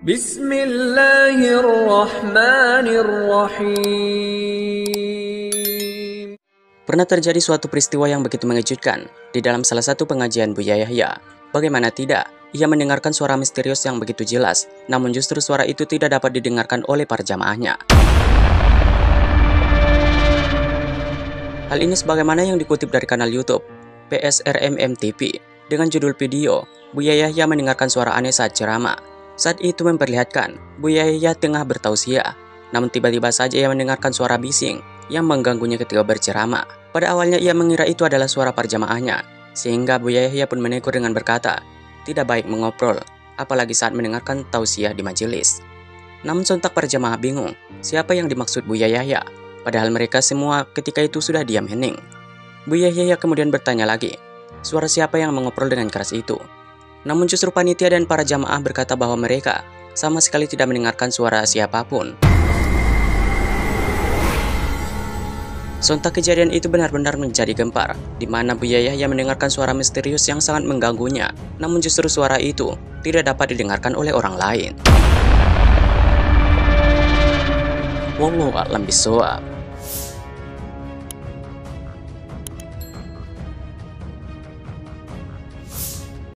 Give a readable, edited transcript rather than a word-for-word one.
Bismillahirrahmanirrahim. Pernah terjadi suatu peristiwa yang begitu mengejutkan di dalam salah satu pengajian Buya Yahya. Bagaimana tidak, ia mendengarkan suara misterius yang begitu jelas, namun justru suara itu tidak dapat didengarkan oleh para jamaahnya. Hal ini sebagaimana yang dikutip dari kanal YouTube PSRMM TV dengan judul video Buya Yahya mendengarkan suara aneh saat ceramah. Saat itu memperlihatkan Buya Yahya tengah bertausiah, namun tiba-tiba saja ia mendengarkan suara bising yang mengganggunya ketika berceramah. Pada awalnya ia mengira itu adalah suara para jamaahnya, sehingga Buya Yahya pun menegur dengan berkata, tidak baik mengobrol, apalagi saat mendengarkan tausiah di majelis. Namun sontak para jamaah bingung, siapa yang dimaksud Buya Yahya? Padahal mereka semua ketika itu sudah diam hening. Buya Yahya kemudian bertanya lagi, suara siapa yang mengobrol dengan keras itu? Namun justru panitia dan para jamaah berkata bahwa mereka sama sekali tidak mendengarkan suara siapapun. Sontak kejadian itu benar-benar menjadi gempar, di mana Buya Yahya mendengarkan suara misterius yang sangat mengganggunya, namun justru suara itu tidak dapat didengarkan oleh orang lain. Wallahu a'lam bishawab.